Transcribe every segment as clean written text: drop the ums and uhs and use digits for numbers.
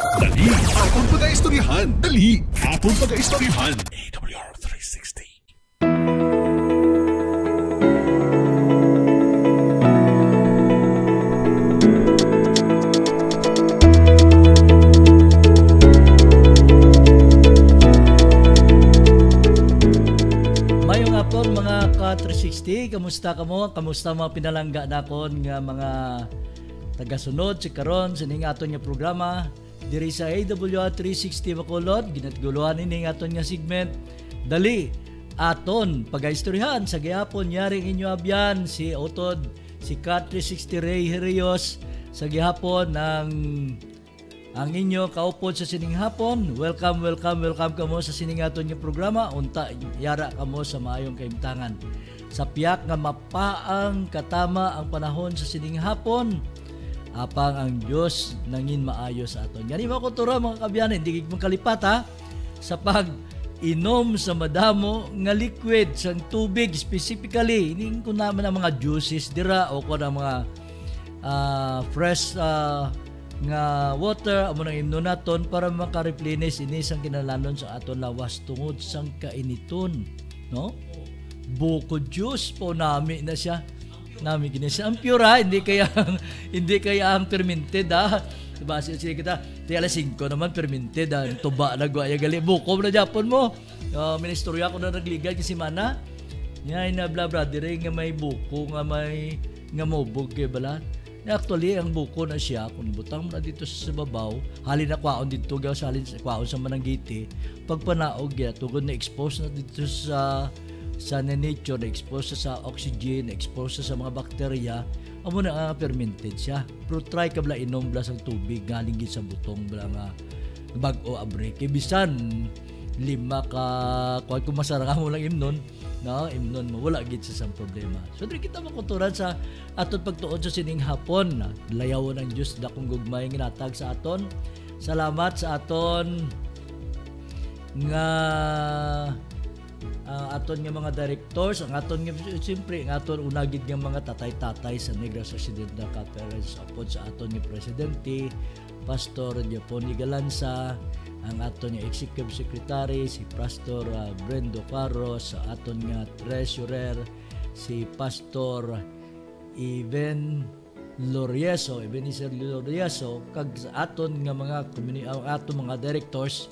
Dali, atong pag-aistoryahan. Dali, atong pag-aistoryahan. AWR 360. Mayong hapon mga ka-360, kamusta kamo? Kamusta mga pinalangga nakon nga mga tagasunod si karon sa ning aton nga programa diri sa AWR 360 Bacolod. Ginatguluhan ini nga aton nga segment Dali aton pagaistoryahan sa gihapon yaring inyo abyan si Otod si ka-360 Ray Herios sa gihapon ang inyo kaupod sa sining hapon. Welcome kamo sa sining aton nga programa. Unta yara kamo sa maayong kaimtangan. Sa piyak nga mapaang katama ang panahon sa sining hapon, apang ang Dios nangin maayo sa aton. Gani mo ko turo mga kabyan, hindi gid makalipat ha sa pag inom sa madamo nga liquid sang tubig, specifically ining ko naman ang mga juices dira o ko na mga fresh nga water amo nang imnon naton para makareplenish ini sang kinahanglan sa aton lawas tungod sang kainiton, no? Buko juice po nami na siya. Nami gini siya ang pure ha? hindi kaya ang fermented ha. Diba siya kita di alas 5 naman fermented ha. Tuba na guaya gali buko na Japon mo. Ministorya ko na nagligad kasi mana. Yan na bla bla dire nga may buko nga may nga mobog kay bala. Actually, ang buko na siya, kung butang mo na dito sa babaw, halin na kwaon dito, halin sa kwaon sa mananggiti, pag panaog ya, tugod na expose na dito sa nature, na-expose sa oxygen, na-expose sa mga bakterya, amo na fermented siya. Pero try ka bala inom bala sa tubig, galing sa butong bala nga bag-o abre. Kibisan, 5 ka, kung masarang mo lang imnon, no, imnon mo, wala gid sa isang problema. So, dili kita makuturan sa aton pagtuon sa sining hapon. Layaw ng Diyos dakong gugmay nga natag sa aton. Salamat sa aton nga aton nga mga directors, ang aton nga siyempre ang aton unagid nga mga tatay-tatay sa Negros Occidental Conference upod sa aton nga presidente Pastor Japoni Galanza, ang aton nga executive secretary si Pastor Brendo Carros, sa aton nga treasurer si Pastor Ebenezer Lorieso, kag sa aton nga mga aton mga directors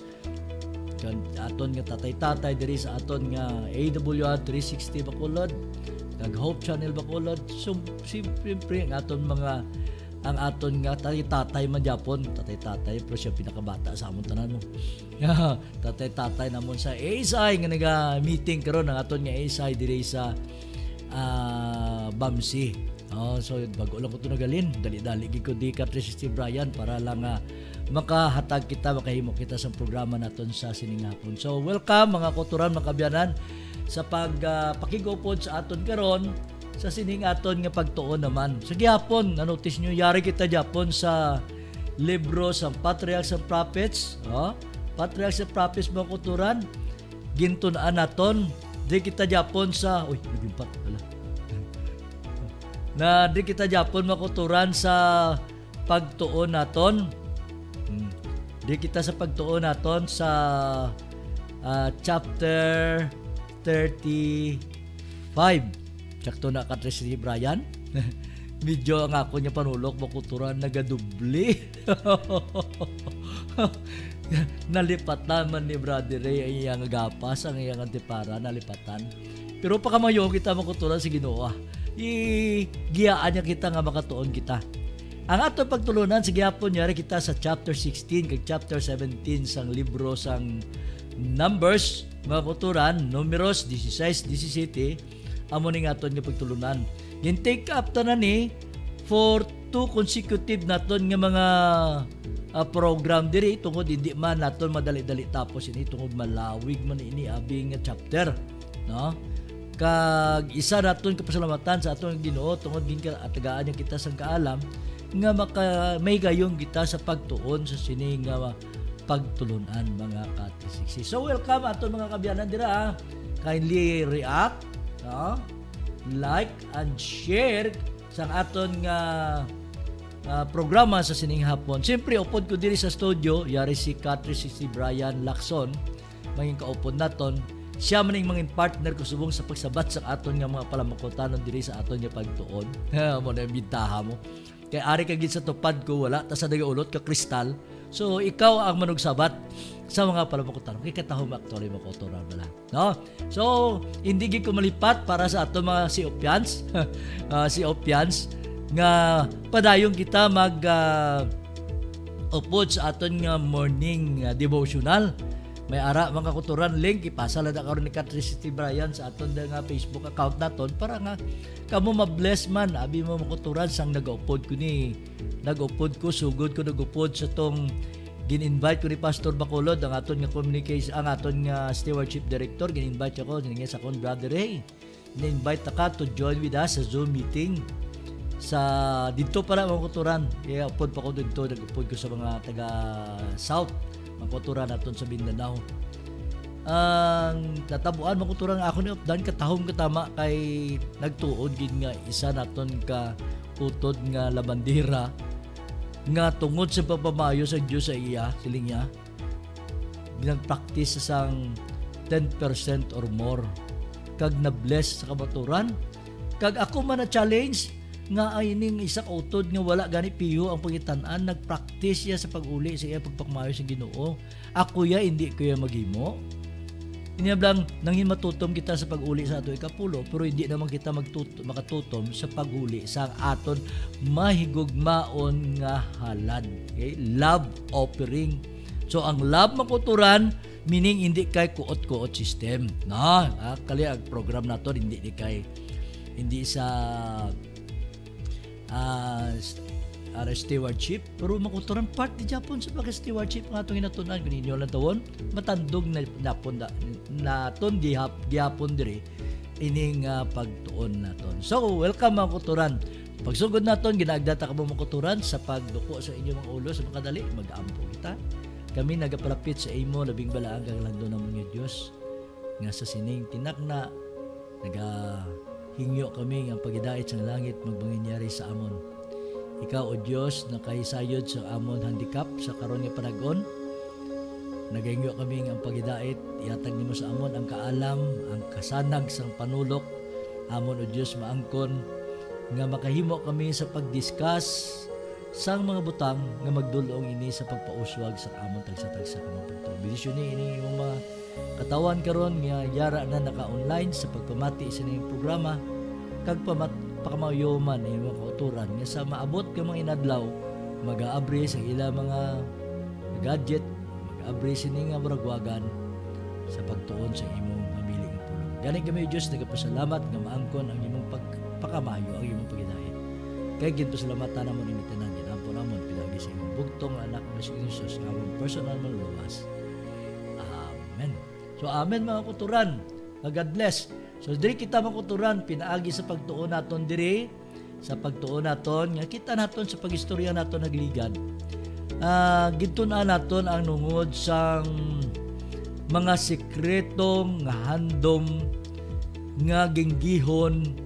kan aton nga tatay-tatay diri sa aton nga AWR 360 Bacolod, kag Hope Channel Bacolod. So siyempre ang aton nga tatay-tatay man Japon, tatay-tatay pero siya pinakabata sa amon tanan mo. Tatay-tatay namon sa ASI nga naga-meeting karon ang aton nga ASI diri sa Bamsi. So bago lang ko ito nagalin, dali-dali gid ko di ka-360 Brian para lang makahatag kita, makahimo kita sa programa naton sa sining hapon. So welcome mga kuturan, mga kabyanan sa pakigupod sa aton karon sa sining aton nga pagtuon naman. Sa gihapon, na-notice nyo, yari kita Japon sa libro sa Patriarchs and Prophets. Patriarchs and Prophets mga kuturan, gintunaan naton. Di kita Japon sa... Uy, nagimpat pala. Di kita Japon mga kuturan sa pagtuon naton. Di kita sa pagtuon naton sa chapter 35. Sakto na ka-360 Brian. Medyo ang ako niya panulok, makuturan, nagadubli. Nalipatan man ni Brother Ray ang iyang gapas, ang iyang antipara, nalipatan. Pero pakamayo kita makuturan si Ginoo. Giyaan niya kita nga makatuon kita. Ang ato pagtulunan, sige hapon nyari kita sa chapter 16 kag chapter 17 sang libro sang Numbers, mga kuturan, Numeros 16-17, amo ning aton nga pagtulunan. Gin take up tanan ni for 2 consecutive naton nga mga program diri tungod hindi man naton madali-dali tapos ini tungod malawig man ini abi nga chapter, no? Kag isa naton kapasalamatan sa aton Ginoo tungod gin atagaan niya kita sang kaalam nga may gayong kita sa pagtuon sa sini nga pagtulunan mga ka-360. So welcome aton mga kabyanan dira. Kindly react, like and share sa aton nga programa sa sining hapon. Siyempre, upod ko diri sa studio, yari si Ka360 Brian Lacson, maging kaupod naton. Siya maning mga partner ko subong sa pagsabat sa aton nga mga palamakutanon diri sa aton nga pagtuon. Mo na bintaha mo. Kay ari kagid sa tupad ko wala ta sa nagaulot ka kristal. So ikaw ang manugsabat sa mga palamakutanon. Kay katahom actually makotoran bala. No? So hindi gid ko malipat para sa aton mga Siopians. Siopians nga padayong kita mag upod sa aton nga morning devotional. May ara mga kuturan link ipasa lang karon ni Ka360 Brian sa aton nga Facebook account naton para nga kamo ma-bless man abi mo makuturan sang nag-upod ko sugod ko nag-upod sa tong gin-invite ko ni Pastor Bacolod ang aton nga communication ang aton nga stewardship director gin-invite ako sa akong brother Ray. Ni-invite ka to join with us sa Zoom meeting sa dito para mga kuturan. Kaya upod pa ko dito, nag-upod ko sa mga taga South, mga kuturan naton sa Mindanao. Ang tatabuan mga kuturan ako ni updan katahom katama kay nagtuod gid nga isa naton ka utod nga labandera nga tungod sa pagpamayo sa Dios sa iya siling niya ginag-practice sa sang 10% or more kag na-bless sa kabaturan kag ako man na challenge nga ay ning isa ka utod nga wala gani piyo ang pangitan-an nag-practice ya sa pag-uli sa iya pagpakmayo sa Ginoo. Ako ya hindi ko ya maghimo. Iniyablang nangin matutom kita sa pag-uli sa ato ikapulo pero hindi naman kita makatutom sa pag-uli sa aton mahigugmaon nga halad. Okay? Love offering. So ang love makuturan meaning hindi kay kuot-kuot system. No, kali ang program nato hindi sa stewardship pero makuturan part di Japon sa pag-stewardship nga itong inatunan kung ninyo lang tawon matandog na naton gihapon diri ining pagtuon naton. So welcome mga kuturan. Pagsugod naton ginagdata ka mo mga kuturan sa pagduko sa inyong mga ulo sa makadali mag-aampo kita. Kami nagapalapit sa imo labing balaang kaglando namon nga Dios nga sa sining tinak na hingyo kami ang pagidait sa langit magmangyari sa amon. Ikaw o Diyos na kahisayod sa amon handicap sa karon nga panag-on. Nagahingyo kami ang pagidait ihatag nimo sa amon ang kaalam, ang kasanag sang panulok. Amon o Diyos maangkon nga makahimo kami sa pagdiscuss sang mga butang nga magdulong ini sa pagpauswag sa amon tagsa-tagsa kamong pagtuo. Bendisyon ni ini yung mga katawan karon nga yara na naka-online sa pagpamati sa inyong programa kag pakamayoman ay mga kauturan nga sa maabot ka mga inadlaw mag-aabri sa ila mga gadget mag-aabri sini nga baragwagan sa pagtuon sa imong mabiling pulong. Gani kami Dios nagapasalamat nga maangkon ang imong pagpakamayo ang imong pagidait. Kay gid pasalamatan namon ini tanan ginampo namon pinagi sa imong bugtong anak nga si Jesus nga among personal maluwas. Amen. So amen mga kuturan. God bless. So diri kita mga kuturan pinaagi sa pagtuon naton diri sa pagtuon naton nga kita naton sa pagistorya naton nagligad. Gitun-an naton ang nungod sang mga sekretong nga handom nga ginggihon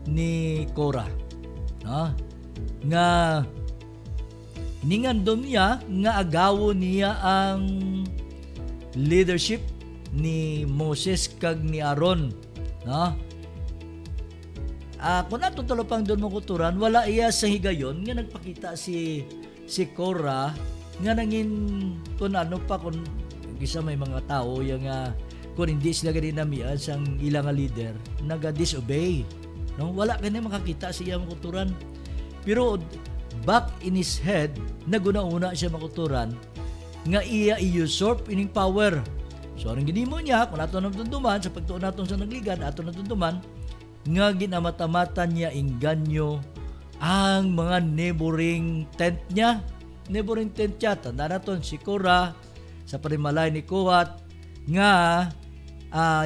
ni Korah. Nga iningandom niya nga agawon niya ang leadership ni Moses kag ni Aaron. Kung nato talopang doon mo kuturan, wala iya sa higayon nga nagpakita si Korah nga nangin kung ano pa kung isa may mga tao yung kung hindi sila ganun namiyan sang ilang leader naga-disobey. Wala ganun makakita siya makuturan. Pero back in his head naguna-una siya makuturan nga iya i-usurp ining power. So anong ginimo niya kung ato natunduman sa pagtuon naton sa nagligad ato natunduman nga ginamatamatan niya inganyo ang mga neighboring tent niya. Neighboring tent niya tanda naton si Korah sa parimalay ni Kohat nga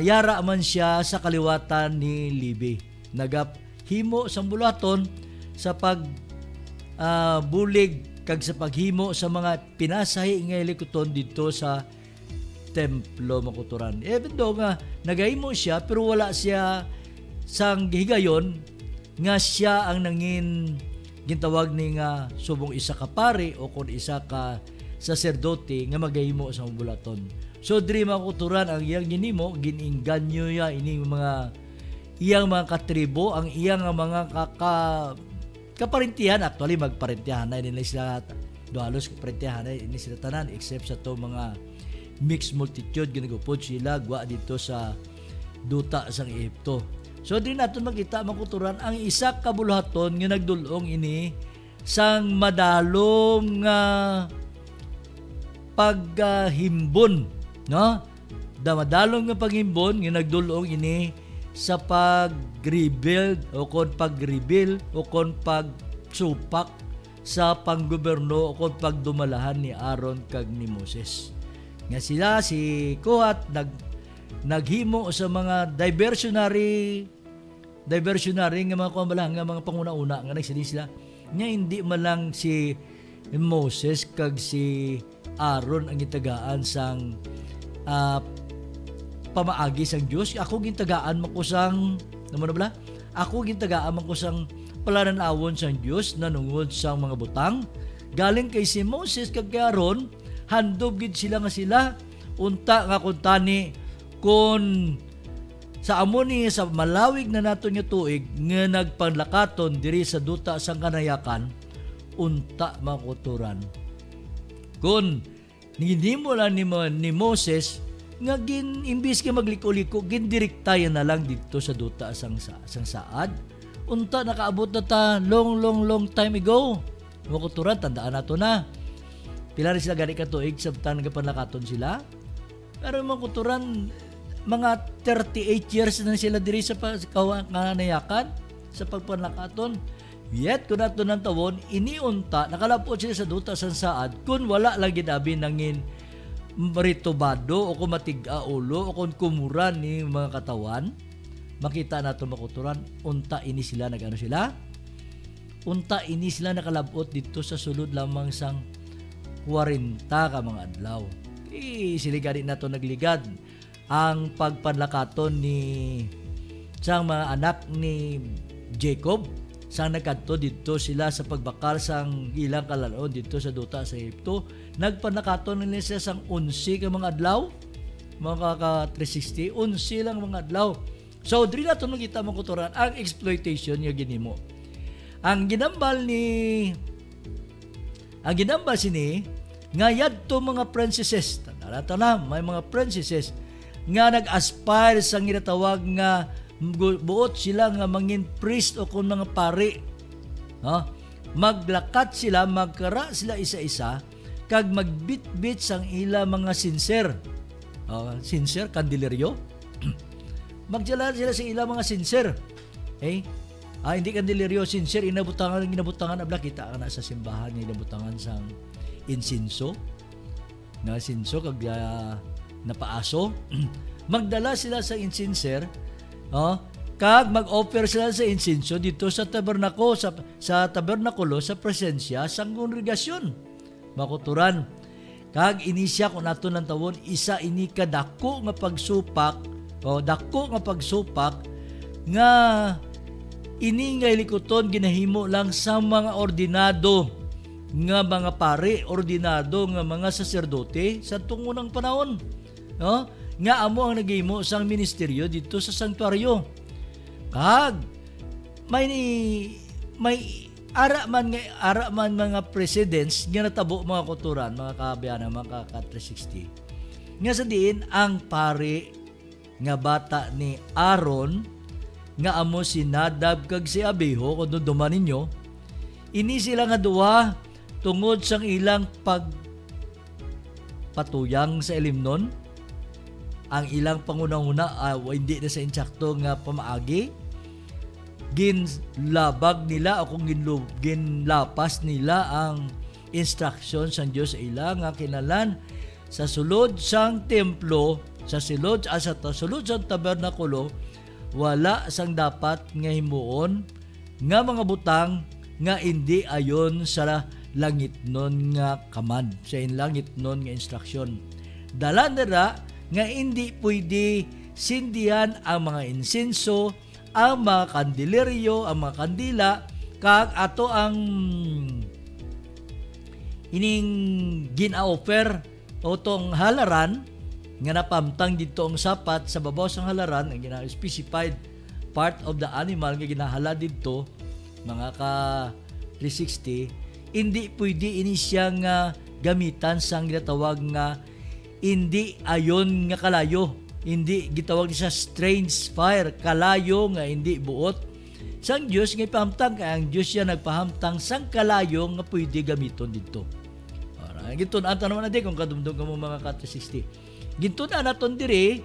yara man siya sa kaliwatan ni Libi. Nagahimo sang bulaton sa pag bulig kag sa paghimo sa mga pinasahi nga likuton dito sa templo makuturan. Even though nga nagahimo siya pero wala siya sang higayon nga siya ang nangin gintawag ni nga subong isa ka pare o kon isa ka saserdote nga magahimo sa bulaton. So diri makuturan ang iyang ginimo, gininganyo ya ining mga iyang mga katribo, ang iyang mga kaparintihan. Actually magparintihan na nila sila duhalos kaparintihan na ini sila tanan except sa to mga mixed multitude ginagupod sila gwa dito sa duta sang Ehipto. So din naton makita makuturan ang isa ka buluhaton nga nagdulong ini sang madalom nga paghimbon, no? Damadalong nga paghimbon nga nagdulong ini sa pag-rebuild o kon pag-rebuild o kon pagsupak sa panggoberno o kon pagdumalahan ni Aaron kag ni Moses. Nga sila si Kohat naghimo sa mga diversionary nga mga kumbalang nga mga panguna-una nga nagsili sila nga hindi man lang si Moses kag si Aaron ang gitagaan sang pamaagi sang Dios. Ako gintagaan makusang naman na bala? Ako gintagaan makusang palanan-awon sang Dios nanungod sang mga butang. Galing kay si Moses kag kay Aaron, handog gid sila nga sila unta nga kuntani kun sa amo ni sa malawig na naton nga tuig nga nagpanlakaton diri sa duta sang kanayakan unta makuturan. Kun nihimo lang ni Moses nga imbis ka magliko-liko gindirektayan na lang dito sa duta sang saad. Unta nakaabot na ta long time ago. Makuturan tandaan nato na. Pila rin sila gani ka tuig sabtan nga panlakaton sila. Pero makuturan mga 38 years na sila diri sa kanayakan sa pagpanlakaton. Yet kung nato ng tawon, iniunta, nakalapot sila sa duta sa saad, kung wala lang ginabi nangin maritobado o kung matiga ulo o kung kumuran ni mga katawan, makita nato makuturan, unta ini sila nagano sila? Unta ini sila nakalapot dito sa sulod lamang sang 40 ka mga adlaw. Siligadi nato nagligad ang pagpanlakaton ni sang mga anak ni Jacob. Sang nagkadto dito sila sa pagbakal sang ilang kalalaon dito sa duta sa Ehipto, nagpanakaton nila sila sang 11 ka mga adlaw, mga ka-360, 11 lang mga adlaw. So diri nato makita makuturan ang exploitation nga ginimo. Ang ginambal sini nga yadto mga princesses, tanda na may mga princesses nga nag-aspire sang ginatawag nga buot sila nga mangin priest o kung mga pari. Maglakat sila, magkara sila isa-isa, kag magbitbit sang ila mga sinser. Sinser, kandileryo. Magdala sila sa ila mga sinser. Hindi kandileryo, sinser, inabutangan, abla, kita ka na sa simbahan, inabutangan sang insinso. Na sinso, kag napaaso. Magdala sila sa insinser, kag mag-offer sila sa insinso dito sa tabernakulo sa presensya sang kongregasyon. Makuturan kag inisya kung nato ng tawon isa ini ka dako nga pagsupak nga ini nga likuton ginahimo lang sa mga ordinado nga mga pare, ordinado nga mga saserdote sa tungunang panahon, nga amo ang nagihimo sang ministeryo dito sa sanktuaryo. Kag may ara man mga presidents nga natabo mga kuturan, mga kaabyanan, mga ka-360. Nga sa diin ang pare nga bata ni Aaron nga amo si Nadab kag si Abiho, kung duman ninyo, ini sila nga duwa tungod sang ilang pagpatuyang sa Elimnon. Ang ilang pangunang-una hindi na sa insakto nga pamaagi, ginlabag nila o kung ginlapas nila ang instruction sa Diyos sa ila nga kinalan sa sulod sang templo, sa sulod sang tabernakulo, wala sang dapat nga himuon nga mga butang nga hindi ayon sa langit nun nga command, sa langit nun nga instruction. Dala nila nga hindi pwede sindihan ang mga insenso, ang mga kandileryo, ang mga kandila, kag ato ang ining gina-offer o tong halaran nga napamtang dito ang sapat sa babaw sang halaran ang gina-specified part of the animal nga ginahala dito mga ka 360 hindi pwede ini siya nga gamitan sang ginatawag nga hindi ayon nga kalayo, hindi gitawag sa strange fire, kalayo nga hindi buot sang Dios nga ipahamtang kay ang Dios siya nagpahamtang sang kalayo nga pwede gamiton dito. Gintun ata naman natin kung kadumdum ka mo mga ka 360. Gintun na naton dire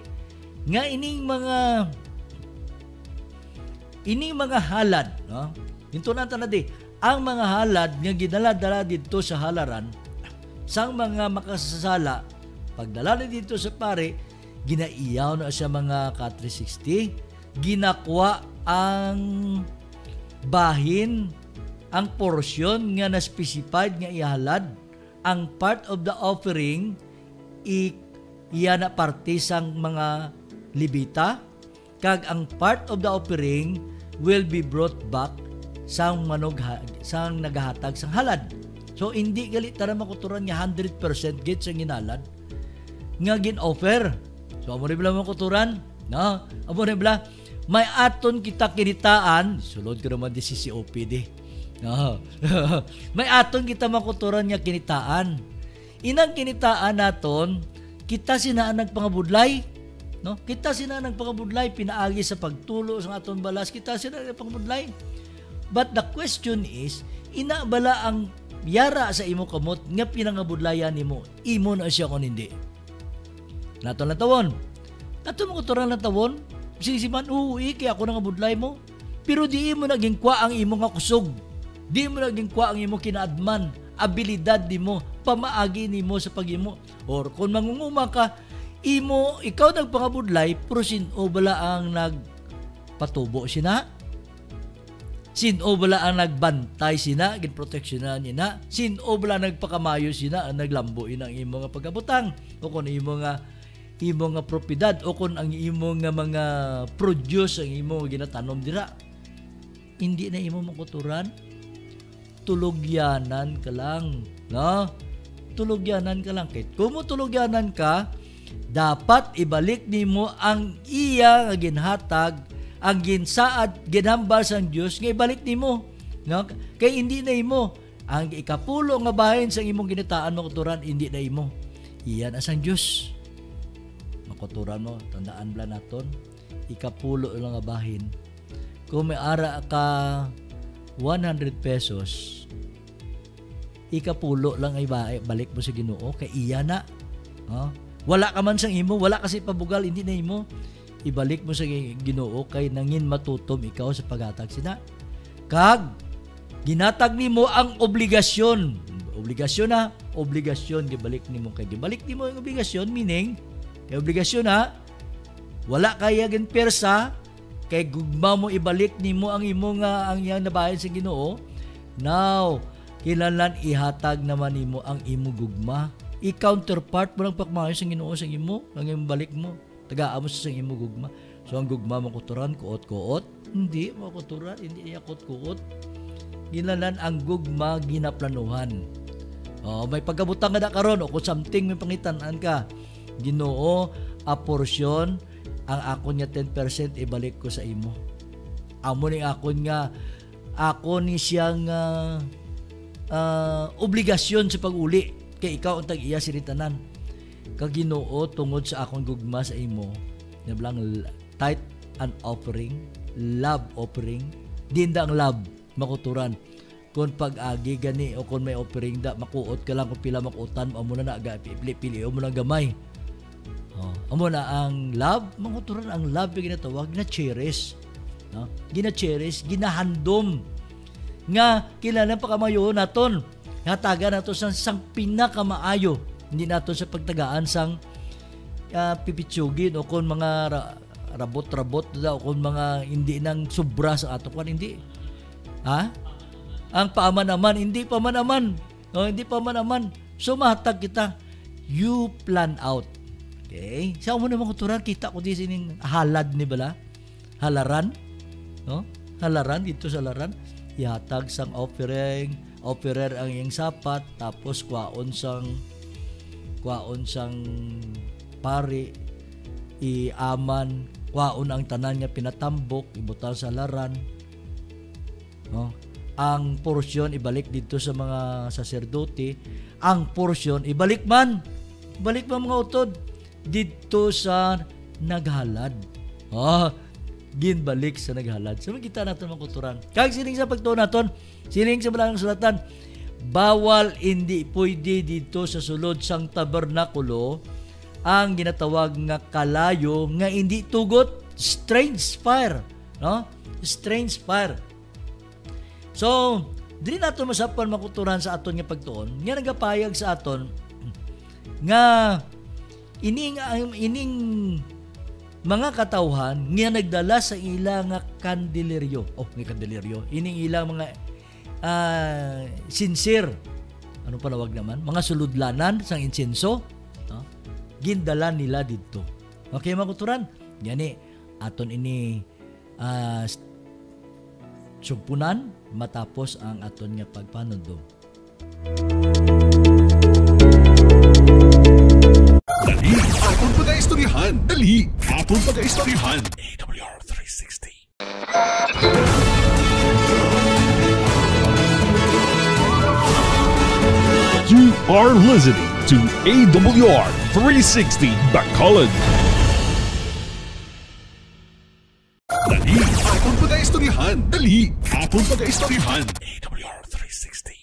nga ining mga halad, no? Gintun ata na di ang mga halad nga ginala-dala dito sa halaran sang mga makasasala pagdala na dito sa pare ginaiyaw na sa mga ka 360 ginakwa ang bahin ang porsyon nga na specified nga ihalad ang part of the offering iya na parte sang mga libita kag ang part of the offering will be brought back sang sang nagahatag sang halad. So hindi galit tara makuturan nga 100% git sang ginalad nga gin-offer. So amo rin bala makuturan, no? Amo rin bala may aton kita kinitaan, sulod ko naman di CCOP di. No. May aton kita makuturan nga kinitaan. Inang kinitaan naton, kita sinaan nagpangabudlay, no? Kita sinaan nagpangabudlay pinaagi sa pagtulo sa aton balas, kita sinaan nagpangabudlay. But the question is, ina bala ang yara sa imo kamot nga pinangabudlayan nimo, imo na siya kon hindi. Naton lang tawon. Naton makuturan lang tawon, sisiman uwi kay ako nangabudlay mo. Pero di mo naging kwa ang imo nga kusog. Di mo naging kwa ang imo kinaadman, abilidad di mo, pamaagi ni mo sa pagimo. Or kung mangunguma ka, ikaw nagpangabudlay, pero sino bala ang nagpatubo sina? Sino bala ang nagbantay sina, ginproteksyonan niya? Sino bala nagpakamayo sina, ang naglambo ang imo nga pagkabutang? O kung imo nga propiedad, o kung ang imo nga mga produce, ang imo ginatanom dira. Hindi na imo makuturan. Tulogyanan ka lang, no? Tulogyanan ka lang. Kahit kung mo tulogyanan ka, dapat ibalik nimo ang iya nga ginhatag, ang ginsaad, ginhambal sang Dios nga ibalik nimo, no? Kay hindi na imo ang ikapulo nga bahin sang imong ginitaan makuturan, hindi na imo. Iyan asang Dios. Makuturan mo, tandaan bala naton, ikapulo lang nga bahin. Kung may ara ka 100 pesos, ikapulo lang ay balik mo sa Ginoo kay iya na. Wala ka man sang imo, wala kasi pabugal, hindi na imo. Ibalik mo sa Ginoo kay nangin matutom ikaw sa paghatag sina. Kag ginatag nimo ang obligasyon. Obligasyon gibalik nimo kay gibalik nimo ang obligasyon, meaning kay obligasyon wala kaya gin persa kay gugma mo ibalik nimo ang imo nga ang iyang nabahin sa Ginoo. Now, kinahanglan ihatag naman nimo ang imo gugma. I-counterpart mo lang pakmayo sa Ginoo sa imo, ang imong balik mo. Tagaan mo sa imo gugma. So ang gugma makuturan kuot-kuot, hindi makuturan, hindi niya kuot-kuot. Kinahanglan ang gugma ginaplanuhan. May pagkabutang nga karon o kung something may pangitan-an ka. Ginoo, a portion ang akon nga 10% ibalik ko sa imo. Amo ni akon nga ni siyang obligasyon sa pag-uli kay ikaw ang tag-iya sinitanan. Kag Ginoo tungod sa akong gugma sa imo, nablang tithe and offering, love offering, dinda ang love makuturan. Kung pag-agi gani o kung may offering da makuot ka lang kung pila makuutan amo na pili mo lang gamay. Amo na ang love, manguturan ang love yung ginatawag na cherish. No? Gina-cherish, ginahandom. Nga, kilala pa kamayo naton. Hataga nato sang pinakamaayo. Hindi nato sa pagtagaan sang pipitsugin o kung mga rabot-rabot o kung mga hindi nang sobra sa ato. Hindi. Ang paaman-aman, hindi paman-aman. Hindi paman-aman. So, mahatag kita. You plan out. Okay? Sa mo naman kuturan, kita ko di sining halad ni bala. Halaran. No? Halaran, dito sa halaran. ihatag sang offerer ang iyang sapat, tapos kwaon sang pari, iaman, kwaon ang tanan nga pinatambok, ibutang sa laran. No? Ang porsyon ibalik dito sa mga saserdote, ang porsyon ibalik man mga utod dito sa naghalad. Ginbalik sa naghalad. So makita natin mga kulturan. Kag sining sa pagtuon naton, sining sa balang sulatan, bawal, hindi pwede dito sa sulod sang tabernakulo ang ginatawag nga kalayo nga hindi tugot, strange fire, no? Strange fire. So, dili nato masapan mga kulturan sa aton nga pagtuon, nga nagapayag sa aton nga ining mga katawhan nga nagdala sa ilang nga kandileryo. May kandileryo. Ining ilang mga sincere. Ano pa nawag naman? Mga suludlanan sang insenso. Gindala nila dito. Okay mga kuturan? Yani, aton ini sumpunan matapos ang aton nga pagpanundong. Dali, Apon Pag-Aistoryahan. Dali, Apon Pag-Aistoryahan. AWR 360. You are listening to AWR 360 Bacolod. Dali, Apon Pag-Aistoryahan. Dali, Apon Pag-Aistoryahan. AWR 360.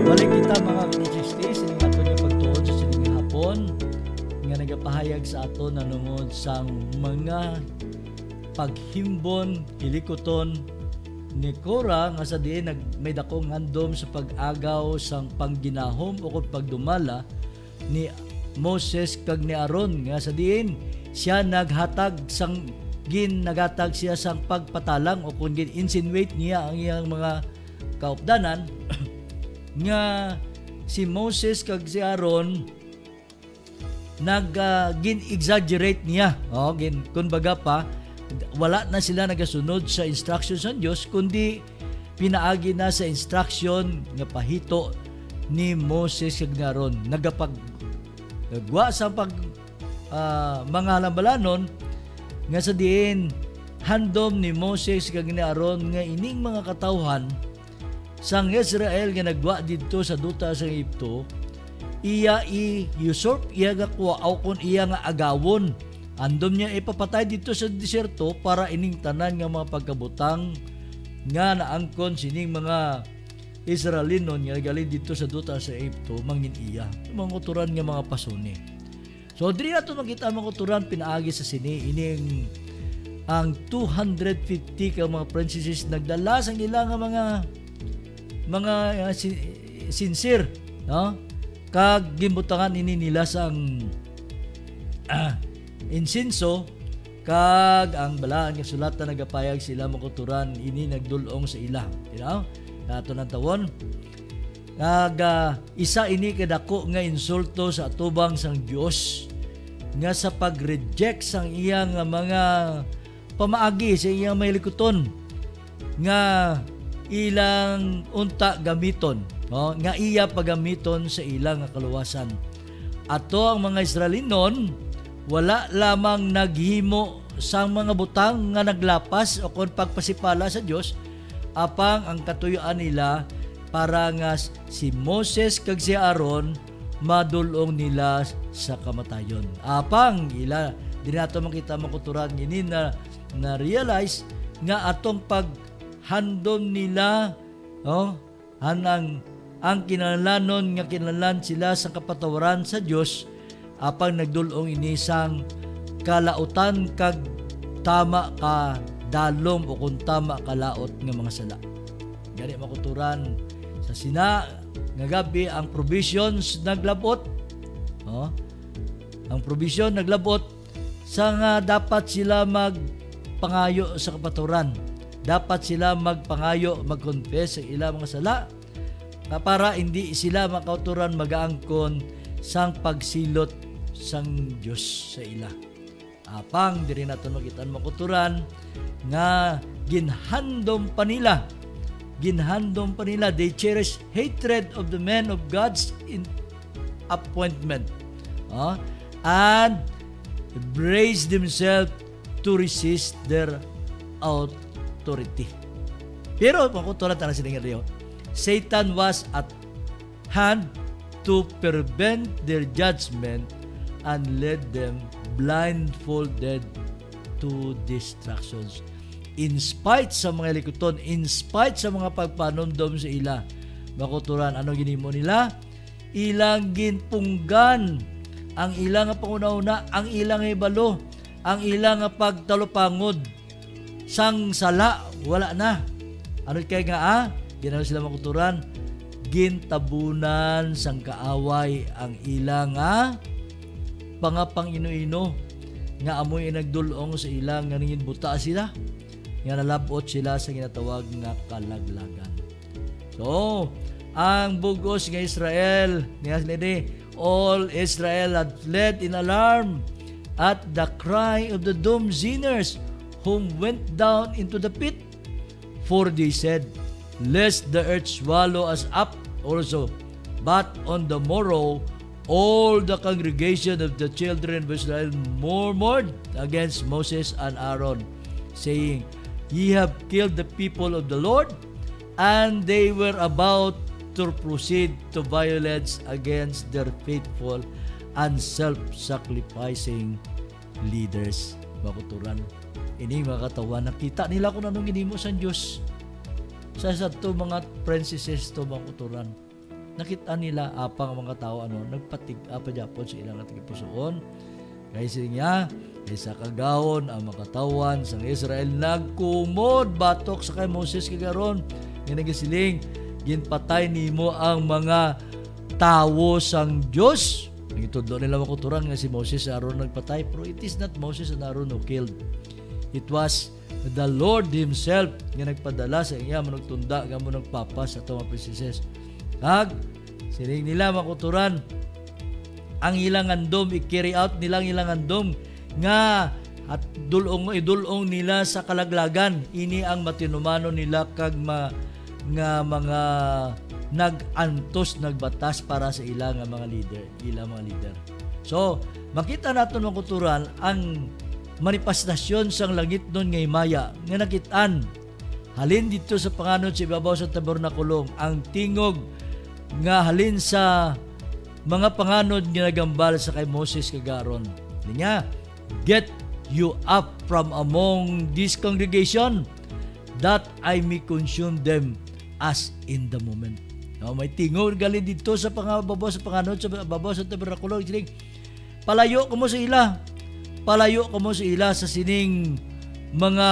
Balik kita mga K60, sining aton nga pagtuon sa sining hapon nga nagapahayag sa aton nanungod sang mga paghimbon, hilikoton ni Korah nga sa diin may dakong handom sa pag-agaw sang pangginahom o kung pagdumala ni Moses kag ni Aaron nga sa diin siya naghatag siya sang pagpatalang o kung gin-insinuate niya ang iyang mga kaupdanan nga si Moses kag si Aaron gin-exaggerate niya. Kumbaga pa, wala na sila nagasunod sa instructions ng Diyos, kundi pinaagi na sa instruction nga pahito ni Moses kag ni Aaron. Nagwa sa mga halambalanon nga sa diin handom ni Moses kag ni Aaron nga ining mga katawhan sang Israel nga nagwa dito sa duta sa Egypto, iya i-usurp, iya nga kuwaaw kon iya nga agawon. Andom niya ipapatay dito sa disyerto para ining tanan nga mga pagkabutang nga naangkon sining mga Israelinon nga galing dito sa duta sa Egypto mangin iya. Mga kuturan nga mga pasuni. So diri ato makita mga kuturan pinaagi sa sini ining ang 250 ka mga princesses nagdala sang ilang mga sincere, no? Kag gimbutangan ini nila sang insenso kag ang balaan nga sulatan nagapayag sila makuturan ini nagdulong sa ila, you know? Nato nang tawon kag isa ini kadako nga insulto sa atubang sang Dios nga sa pag-reject sang iyang mga pamaagi sa iyang may likuton nga ilang unta gamiton, no? Nga iya pagamiton sa ilang kaluwasan. Ato ang mga Israelinon wala lamang naghimo sang mga butang nga naglapas o kon pagpasipala sa Dios, apang ang katuyuan nila para nga si Moses kag si Aaron madulong nila sa kamatayon. Apang ila din nato makita makuturan ini na realize nga atong paghandom nila, ang kinahanglanon nga kinahanglan sila sa kapatawaran sa Dios, apang nagdulong ini sang kalautan kag tama ka dalom o kung tama kalaot nga mga sala. Gani makuturan sa sina nga gabi ang provisions naglabot, ang provision naglabot sa nga dapat sila magpangayo sa kapatawaran, dapat sila magpangayo, mag-confess sa ilang mga sala para hindi sila makauturan magaangkon sang pagsilot sang Diyos sa ila. Apang diri naton makita makuturan nga ginhandom pa nila. They cherish hatred of the men of God's appointment. And brace themselves to resist their authority. Pero makuturan tayo sila nga Satan was at hand to prevent their judgment and led them blindfolded to distractions. In spite sa mga likuton, in spite sa mga pagpanomdom sa ila, makuturan, ano ginimo nila? Ilang ginpunggan ang ilang panguna-una, ang ilang ibalo, ang ilang pagtalupangod, sang sala, wala na. Ano kaya nga ginawa sila makuturan? Gintabunan sang kaaway ang ilang pangapang ino-ino nga amoy nagdulong sa ilang nga ningin buta sila nga nalabot sila sa ginatawag nga kalaglagan. So, ang bugos nga Israel, all Israel had fled in alarm at the cry of the doomed sinners whom went down into the pit. For they said, lest the earth swallow us up also. But on the morrow, all the congregation of the children of Israel murmured against Moses and Aaron, saying, Ye have killed the people of the Lord, and they were about to proceed to violence against their faithful and self-sacrificing leaders. Makuturan. Ini mga katawan, nakita nila kung anong ginimo sa Diyos. Sa to mga princesses to makuturan. Nakita nila apang mga tao nagpatig-a pa Japon sa ilang tigipusoon. Kaya siya sa kagawon ang makatawan sang Israel nagkumod batok sa kay Moses kagaron nga nagasiling ginpatay nimo ang mga tawo sang Dios. Nagitudlo nila makuturan nga si Moses at Aaron nagpatay, pero it is not Moses and Aaron who killed. It was the Lord Himself nga nagpadala sa iya manugtunda nga mo nagpapas sa mga princesses. Sining nila makuturan ang ilang andom, i-carry out nilang ilang andom nga at idulong nila sa kalaglagan. Ini ang matinumano nila kag nga mga nag-antos, nagbatas para sa ilang mga leader. So, makita natin makuturan ang manifestasyon sang langit nun nga himaya nga nakitaan halin dito sa panganod sa ibabaw sa tabernakulong ang tingog nga halin sa mga panganod nga nagambal sa kay Moses kag Aaron. Niya, get you up from among this congregation that I may consume them as in the moment. May tingog galin dito sa pangababaw sa panganod sa ibabaw sa tabernakulong. Palayo ko mo sa ila. Palayo ko mo sa ila sa sining mga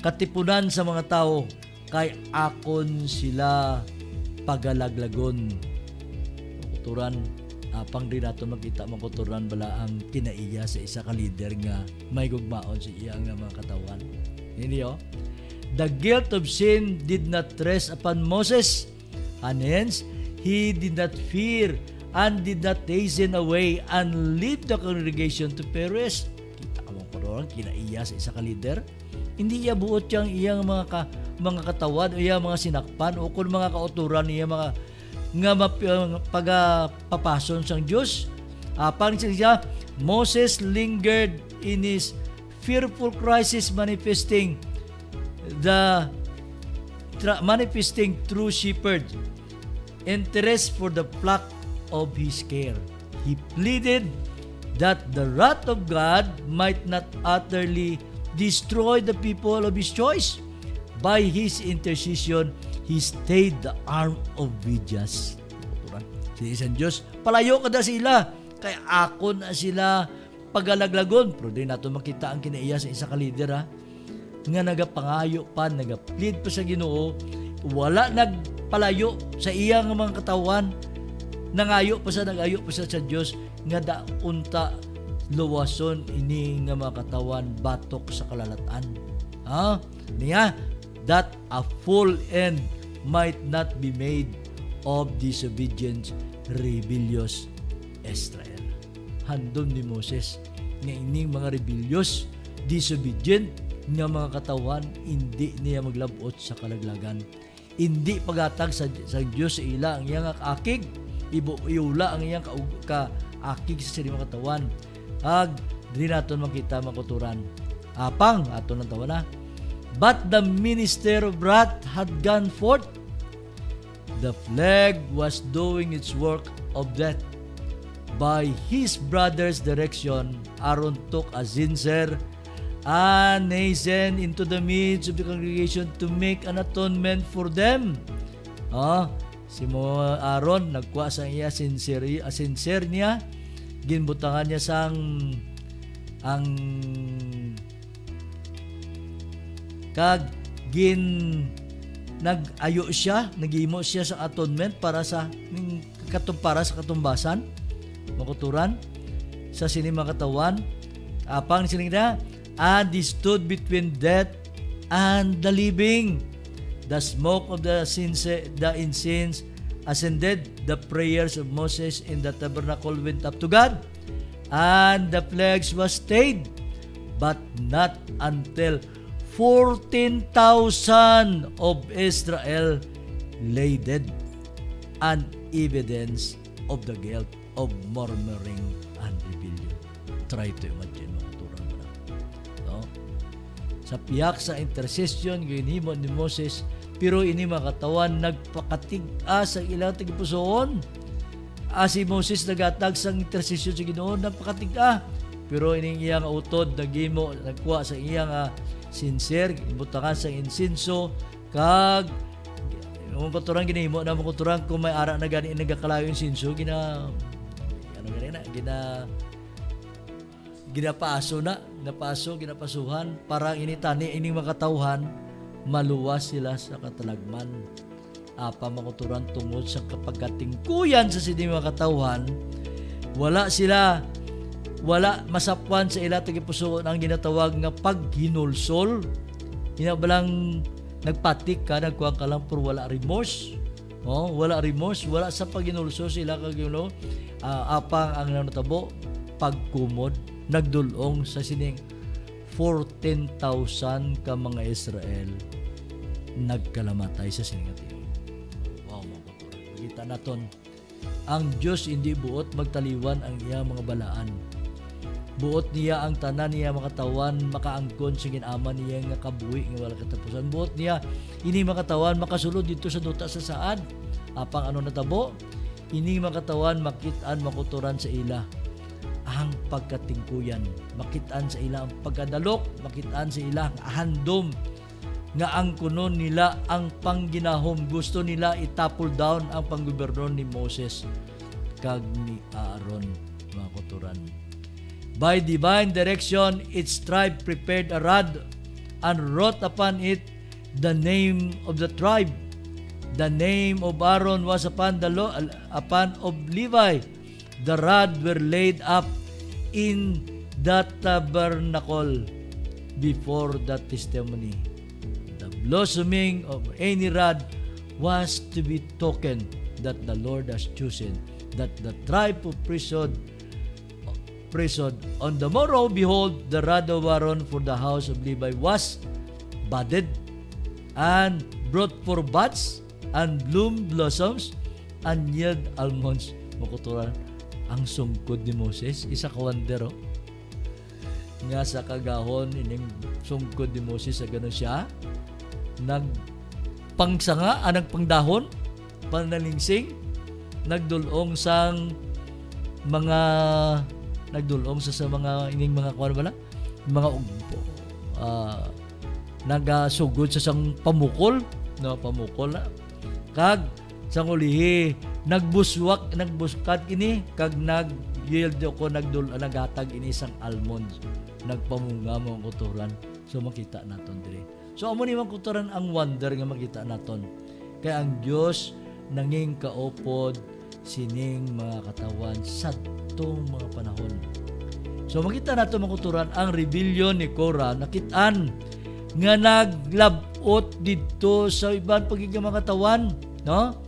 katipunan sa mga tao kay akon sila pagalaglagon. Makuturan, pang rin nato makita makuturan bala ang kinaiya sa isa ka leader nga may gugmaon sa iya nga mga katawan. Hindi The guilt of sin did not rest upon Moses, and hence he did not fear and did not hasten away and leave the congregation to perish. Kita mo ko ron, kinaiya sa isa ka leader. Hindi iya buot yang iyang mga katawan o iyang mga sinakpan o kung mga kauturan niya mga pagapapason sang Diyos. Pang siya, Moses lingered in his fearful crisis manifesting true shepherd interest for the flock of his care. He pleaded that the wrath of God might not utterly destroy the people of his choice. By his intercession, he stayed the arm of vengeance. Si isang Diyos, palayo ka na sila, kaya ako na sila pagalaglagon. Pero di nato makita ang kinaiya sa isa ka leader nga nagapangayo pa, nagaplead pa sa Ginoo, wala nagpalayo sa iyang mga katawan, nagayo pa sa Diyos nga daunta luwason ini nga mga katawan batok sa kalalatan. Niya that a full end might not be made of disobedient rebellious Israel. Handom ni Moses nga ining mga rebellious, disobedient nga mga katawan, hindi niya maglabot sa kalaglagan. Hindi pagatag sa Dios sa ila ang iyang akig, iula ang iyang kaakig sa sining mga katawan. Ag di naton makita makuturan. Apang aton ang tawana. But the minister of wrath had gone forth. The plague was doing its work of death. By his brother's direction, Aaron took a censer and hastened into the midst of the congregation to make an atonement for them. Si Aaron nagkuha sa iya censer niya, ginbutangan niya sang ang nag-ayo siya, nagimo siya sa atonement para sa katumbasan, makuturan sa sining mga katawan. Apang sining na, and he stood between death and the living. The smoke of the incense ascended. The prayers of Moses in the tabernacle went up to God, and the plagues was stayed, but not until 14,000 of Israel lay dead, an evidence of the guilt of murmuring and rebellion. Try to imagine mo na. No? Sa piyak sa intercession ginhimo ni Moses, pero ini makatawan nagpakatig-a sa ilang tagipusoon. Si Moses nagatag sa intercession sa Ginoo, nagpakatig-a, pero ining iyang utod nagimo nagkuha sa iyang sincere, ibutangan sa insinso, kag yung kuturang ginahimo na mga kuturang kung may ara na gani nagakalayo yung insinso, ginapasuhan para initani ining makatauhan maluwas sila sa katalagman. Apa makuturan tungod sa kapagkatingkuyan sa sining makatauhan, wala masapwan sa ila tagipusoon ang ginatawag nga paghinulsol. Balang nagpatik ka, nagkuha ka lang pero wala remorse. Wala remorse, wala sa paghinulsol sa ila kagino. Apang ang natabo pagkumod, nagdulong sa sining 14,000 ka mga Israel nagkalamatay sa sining atiyo. Wow, mga kapatid. Kita naton ang Diyos hindi buot magtaliwan ang iya mga balaan. Buot niya ang tanan niya makatawan, makaangkon sa ginaman niya nga kabuhi nga wala katapusan. Buot niya ini makatawan makasulod dito sa duta sa saad. Apang ano natabo? Ini makatawan makitaan makuturan sa ila ang pagkatingkuyan, makitaan sa ila ang pagkadalok, makitaan sa ila ang handom nga ang kunon nila ang pangginahom. Gusto nila itapol down ang panggobernon ni Moses kag ni Aaron, mga kuturan. By divine direction, its tribe prepared a rod and wrote upon it the name of the tribe. The name of Aaron was upon of Levi. The rod were laid up in the tabernacle before the testimony. The blossoming of any rod was to be token that the Lord has chosen, that the tribe of priesthood. On the morrow, behold, the rod of Aaron for the house of Levi was budded and brought forth buds and blossoms and yield almonds. Makuturan ang sungkod ni Moses, isa ka wandero nga sa kagahon ining sungkod ni Moses sa ganun siya nagpangsanga, nagpangdahon, panalingsing, nagdulong sang mga ining mga kuwan bala mga nagasugod sa sang pamukol na kag sang ulihi nagbuskat ini kag nag-yield ako naghatag ini sang almonds, nagpamunga mga kuturan. So makita naton diri. So amo ni mga kuturan ang wonder nga makita naton. Kaya ang Dios nanging kaupod sining mga katawan sa itong mga panahon. So makita nato mga kuturan ang rebellion ni Korah, nakitaan nga naglabot dito sa ibang pagiging mga katawan, no?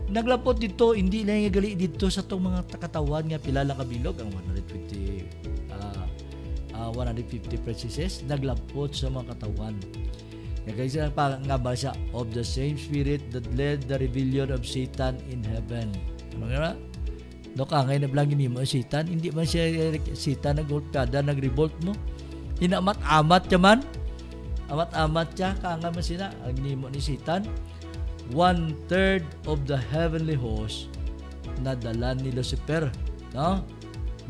Naglapot dito, hindi na nga gali dito sa itong mga katawan nga pila lang kabilog, ang 120 150 princesses naglapot sa mga katawan. Kaya sila nga ba siya of the same spirit that led the rebellion of Satan in heaven. Ano nga? No, kangay na blangin mo Satan, hindi man siya Satan nagulkada, nagrevolt mo. Hinamat-amat siya man. Amat-amat siya, kangay man sila, ang nimo ni Satan. 1/3 of the heavenly host nadala ni Lucifer. No?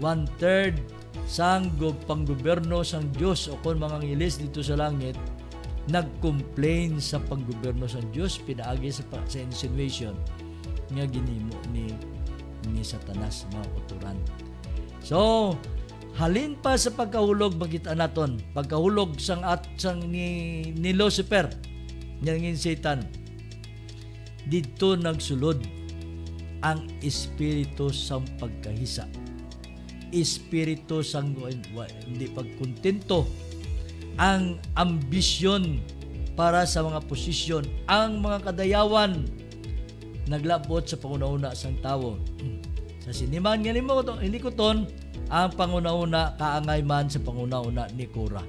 1/3 sang panggoberno sang Diyos o kung mga ngilis dito sa langit nag-complain sa panggoberno sang Diyos, pinaagi sa insinuation nga ginimo ni Satanas mga uturan. So halin pa sa pagkahulog makita naton pagkahulog sang ni Lucifer ngin Satan, dito nagsulod ang espiritu sang pagkahisa, espiritu sang hindi pagkontento, ang ambisyon para sa mga posisyon, ang mga kadayawan naglabot sa pangunauna sang tawo. Sa siniman nga nimo to, hindi ko ton ang pangunauna kaangay man sa pangunauna ni Korah.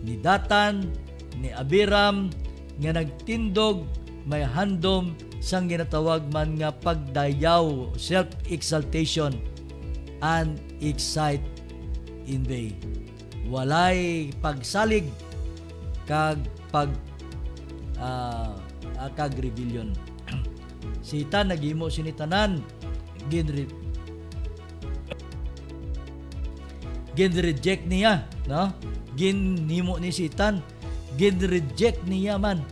Ni Datan, ni Abiram nga nagtindog may handom sang ginatawag man nga pagdayaw, self-exaltation and excite in they. Walay pagsalig kag kag rebellion. Satan naghimo sinitanan gin-reject niya, no? Ginhimo ni Satan, gin-reject niya man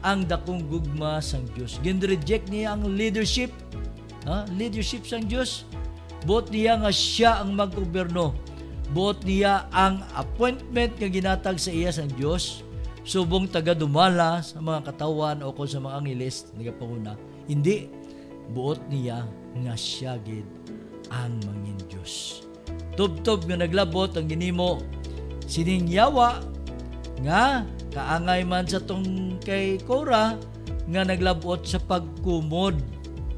ang dakong gugma sang Dios. Gin-reject niya ang leadership, leadership sang Dios. Buot niya nga siya ang maggoberno. Buot niya ang appointment nga ginatag sa iya sang Dios. Subong taga-dumala sa mga katawan o kung sa mga angilis nagapanguna. Hindi, buot niya nga siya gid ang mangin Dios. Tub-tub nga naglabot ang ginimo sining yawa nga kaangay man sa tong kay Korah nga naglabot sa pagkumod.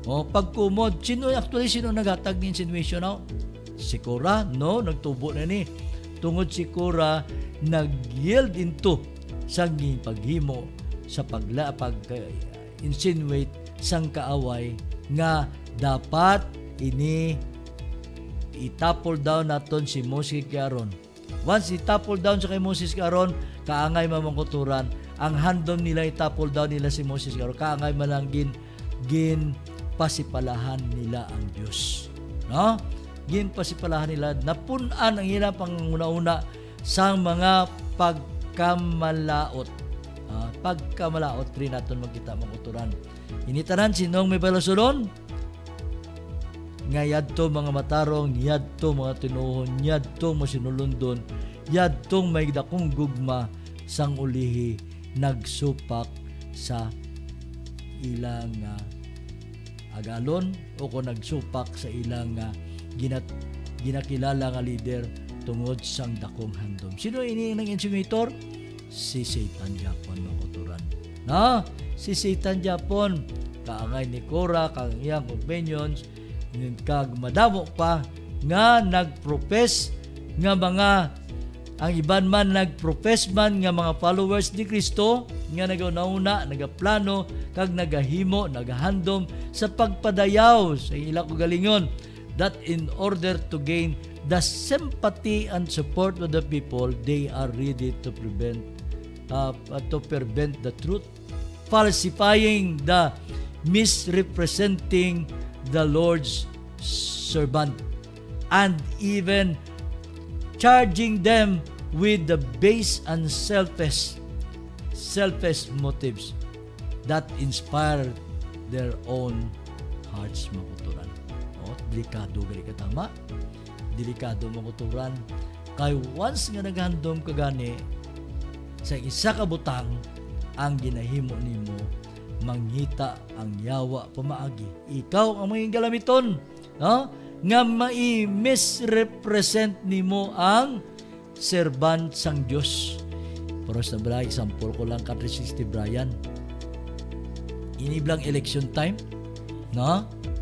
Pagkumod, sino naghatag ng insinuation now? Si Korah, no, nagtubo na ni. Tungod si Korah nag-yield into sang paghimo sa pag-insinuate sang kaaway nga dapat ini itapol down naton si Moses kay Aaron. Once itapol down sa kay Moses kay Aaron, kaangay mamangkuturan, ang handom nila itapol down nila si Moses kay Aaron, kaangay malangin gin pasipalahan nila ang Diyos. No? Gin pasipalahan nila, napunan ang ilang panguna-una sang mga pagkamalaot. Pagkamalaot rin natin magkita mangkuturan. Initanan sinong may palasulon? Nga yadto mga matarong, yadto mga tinuhon, yadto masinulundon, yadtong may dakong gugma sang ulihi nagsupak sa ilang agalon o kung nagsupak sa ilang ginakilala nga leader tungod sang dakong handom. Sino ini ng insinuator? Si Satan Japon makuturan. Si Satan Japon, kaangay ni Korah, kang iyang companions, kag madamo pa nga nagprofess nga mga ang iban man nagprofess man nga mga followers ni Kristo nga nagauna, nagaplano kag nagahimo, nagahandom sa pagpadayaw sa ilang kagalingon, that in order to gain the sympathy and support of the people, they are ready to prevent the truth, falsifying the misrepresenting the Lord's servant, and even charging them with the base and selfish motives that inspire their own hearts makuturan. Delikado gali katama, delikado makuturan. Kay once nga naghandom kagani sa isa ka butang, ang ginahimo nimo manghita ang yawa pamaagi. Ikaw ang maging galamiton, nga mai-misrepresent nimo ang servant sang Dios. Pero sa balay, example ko lang 360 Brian. Iniblang election time,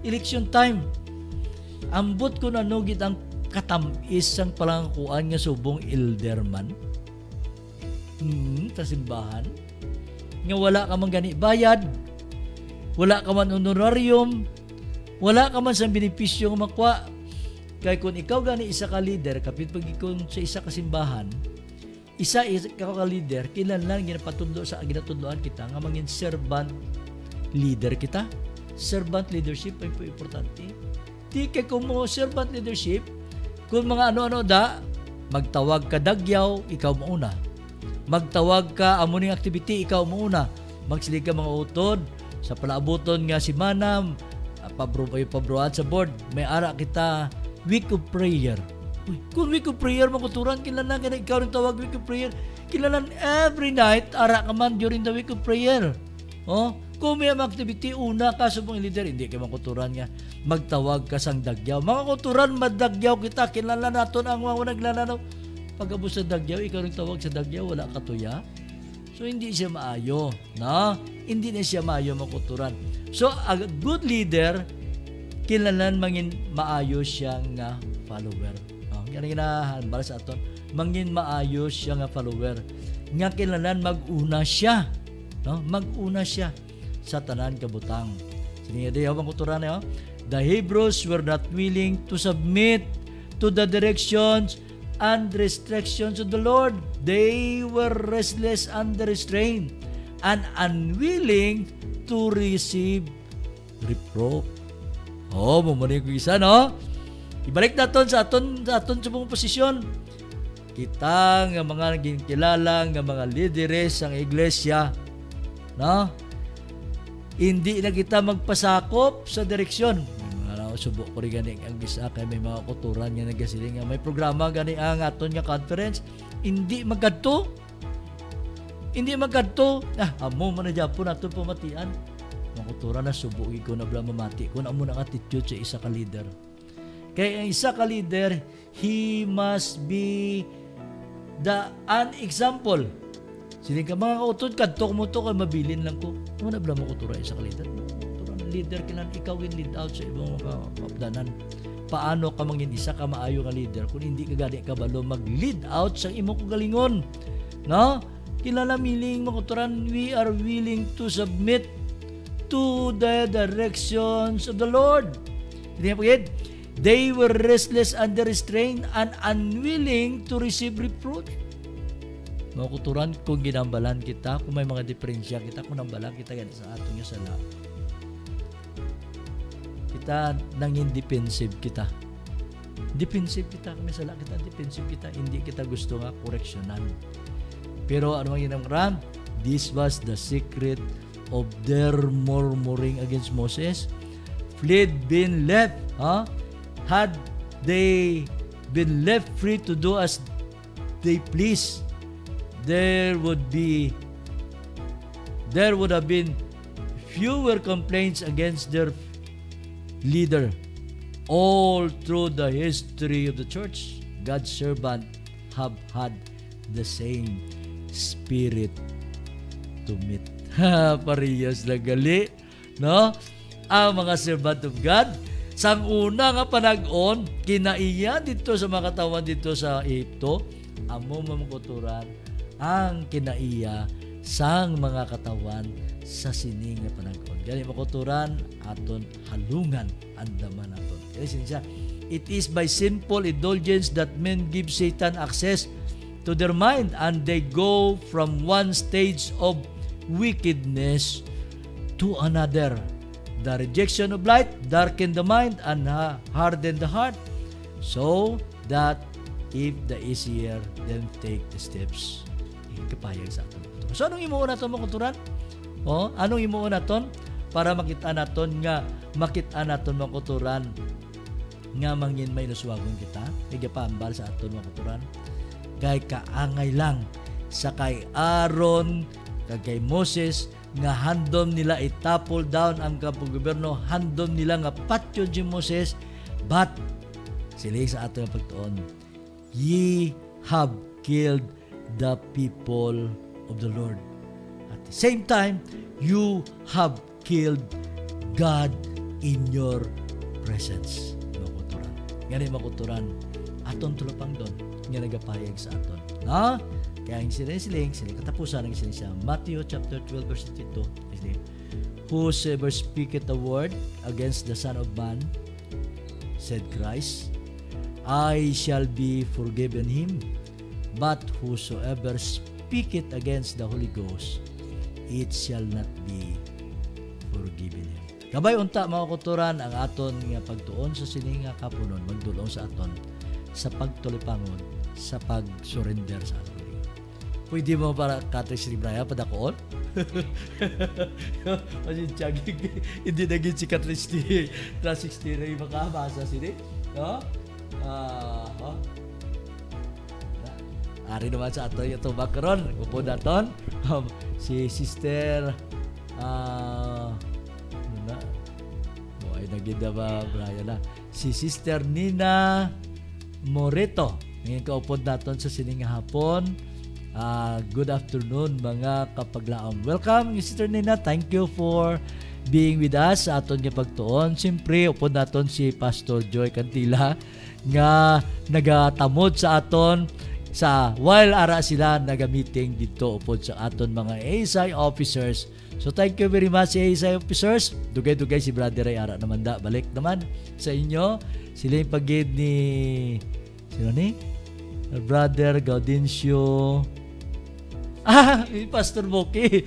Election time. Ambot ko nanugit ang katamis ang palangkuan nga subong elderman. Sa simbahan. Nga wala ka man gani bayad, wala ka man honorarium, wala ka man sa benepisyo nga makwa. Kaya kung ikaw gani isa ka leader, kapit pag ikaw sa isa ka simbahan, isa ka leader, kinahanglan ginapatundo sa ginatudloan kita nga mangin servant leader kita. Servant leadership ay po importante. Di kay kung mo servant leadership, kung mga ano-ano da, magtawag ka dagyaw, ikaw mauna. Magtawag ka amuning activity, ikaw mauna. Magsilig ka mga utod sa palaabuton nga si Manam, pabruan sa board, may ara kita week of prayer. Uy, kung week of prayer makuturan, kinahanglan ka na ikaw rin tawag week of prayer. Kinahanglan every night, ara ka man during the week of prayer. Oh, kung may activity, una ka sa mong leader, hindi ka makuturan nga. Magtawag ka sang dagyaw. Mga kuturan, madagyaw kita, kinahanglan naton ang mga naglalanaw. Pagkabos sa dagyaw, ikaw rin tawag sa dagyaw, wala ka tuya. So, hindi siya maayo. No? Hindi na siya maayo makuturan. So, a good leader, kinahanglan mangin maayo siyang follower. Yan ang ginahanbal sa aton. Mangin maayo siya nga follower. Nga kinahanglan mag-una siya. No? Mag-una siya sa tanan kabutang. Sige, di ako makuturan eh. The Hebrews were not willing to submit to the directions and restrictions of the Lord. They were restless under restraint and unwilling to receive reproof. Mumuni ko isa, no? Ibalik natin sa aton sa mong posisyon. Kita nga mga kilala nga mga lideres ang iglesia, no? Hindi na kita magpasakop sa direksyon. Subok ko rin gani ang gisa kay may mga kuturan nga nagasiling nga may programa gani ang aton nga conference, hindi magkadto amo man na Japon aton pamatian mga kuturan na subuki ko na bla mamati kun amo na attitude sa isa ka leader. Kaya ang isa ka leader, he must be an example. Siling ka mga kautod kadto mo to kay mabilin lang ko amo na bla mo kuturan isa ka leader. Leader kinan ikaw in lead out sa ibang kapdanan. Paano ka mangin isa ka maayo nga leader kung hindi ka gani ka balo mag-lead out sa imong kagalingon, no? Kilala miling makuturan, we are willing to submit to the directions of the Lord. They were restless under restraint and unwilling to receive reproach. Makuturan kung ginambalan kita, kung may mga diferensya kita, kung nambalan kita ganit sa ato nga sala. Kita nangin defensive kita. Defensive kita, kami sala kita, defensive kita, hindi kita gusto nga koreksyonan. Pero ano ang ginamran? This was the secret of their murmuring against Moses. Fled been left, had they been left free to do as they please, there would have been fewer complaints against their leader. All through the history of the church, God's servant have had the same spirit to meet. Parehas na gali, no? Ang mga servant of God, sang una nga panag-on, kinaiya dito sa mga katawan dito sa Egypto, amo mamukuturan ang kinaiya sang mga katawan sa sining nga panag-on. Gani makuturan aton halungan andaman naton. Kasi siya, it is by sinful indulgence that men give Satan access to their mind and they go from one stage of wickedness to another. The rejection of light darkened the mind and hardened the heart, so that if the easier then take the steps. Kapayag sa aton. So anong imuon naton makuturan? Anong imuon naton para makita naton makuturan nga mangin may nuswagon kita? Kaya paambal sa aton makuturan. Kay kaangay lang sa kay Aaron, kay Moses, nga handom nila itapol down ang kapogoberno, handom nila nga patyon si Moses, but sila sa ato nga pagtuon, ye have killed the people of the Lord. At the same time, you have killed God in your presence. Makuturan. Ganun makuturan. aton tulapang doon nga nagapayag sa aton. No? Kaya ang siling katapusan ng siling sa Matthew chapter 12 verse 22. Whosoever speaketh a word against the Son of Man, said Christ, I shall be forgiven him. But whosoever speaketh against the Holy Ghost, it shall not be forgiven him. Kabay unta mga kuturan ang aton nga pagtuon sa sining nga kapunon magdulong sa aton sa pagtulipangon sa pag-surrender sa aton. Pwede mo para Katris Libraya padakoon? Kasi tiyagig, hindi naging si Katris 360 rin makabasa sini. No? Ari naman sa aton yung bakaron. Upod aton. Si Sister ay nagida ba Brian na si Sister Nina Moreto ngayon kaupod naton sa sining hapon. Good afternoon mga kapaglaom. Welcome Sister Nina, thank you for being with us sa aton nga pagtuon. Siyempre upod naton si Pastor Joy Cantila nga nagatamod sa aton sa while ara sila naga-meeting dito upod sa aton mga ASI officers. So thank you very much ASI officers. Dugay-dugay si Brother Ray ara naman da balik naman sa inyo. Sila yung pagid ni sino ni Brother Gaudencio Pastor Boki.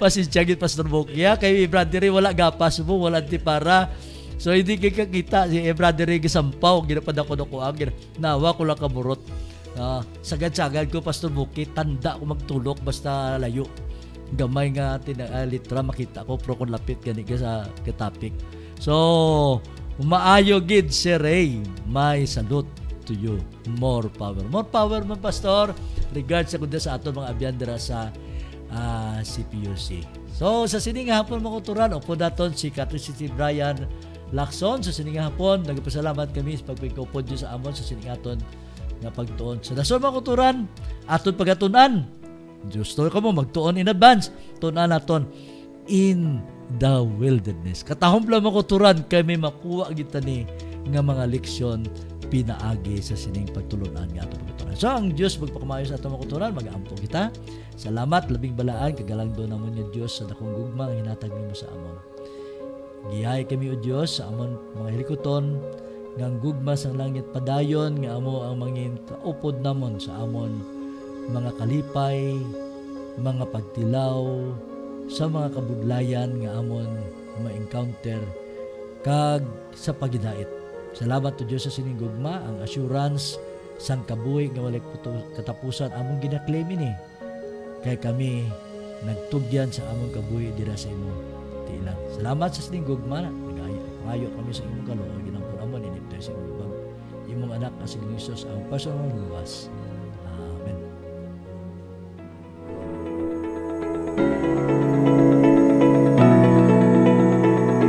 Pasinsiyagit Pastor Boki kay Brother Ray wala gapas mo, wala ti para. So hindi kita si Brother Ray gisampaw ginapadako-dako ang nawa ko lang kamurot. Sagad-sagad ko Pastor Boki tanda ko magtulok basta layo. Gamay nga litra makita ko pro kung lapit gani ka sa topic. So maayo gid si Ray, may salute to you. More power man Pastor. Regards sa kundi sa aton mga abyandera sa CPUC. So sa sining hapon mga kuturan upo daton si Katris Brian Lacson. Sa sining hapon nagpasalamat kami sa pagpigkupod niyo sa amon sa sining aton nga pagtuon. Sa dason mga kuturan aton pagatunan. Gusto ka mo magtuon in advance. Tunan naton in the wilderness. Katahom lang mga kuturan kami makuha kita ni nga mga leksyon pinaagi sa sining pagtulunan nga atong pagtunan. So ang Dios magpakamayo sa atong mga kuturan, mag-aampo kita. Salamat labing balaan kagalang do namon nga Dios sa dakong gugma nga hinatag nimo sa amon. Gihay kami o Dios sa amon mga hilikoton nga gugma sang langit padayon nga amo ang mangin kaupod namon sa amon mga kalipay, mga pagtilaw sa mga kabudlayan nga amon ma-encounter kag sa pagidait. Salamat to Dios sa sining gugma ang assurance sang kabuhi nga walay katapusan among gina-claim ini. Kay kami nagtugyan sa among kabuhi dira sa imo tiilang. Salamat sa sining gugma. Nagayo kami sa imong kaluoy ginang amon iniptay sa imong anak nga si Jesus ang personal luwas.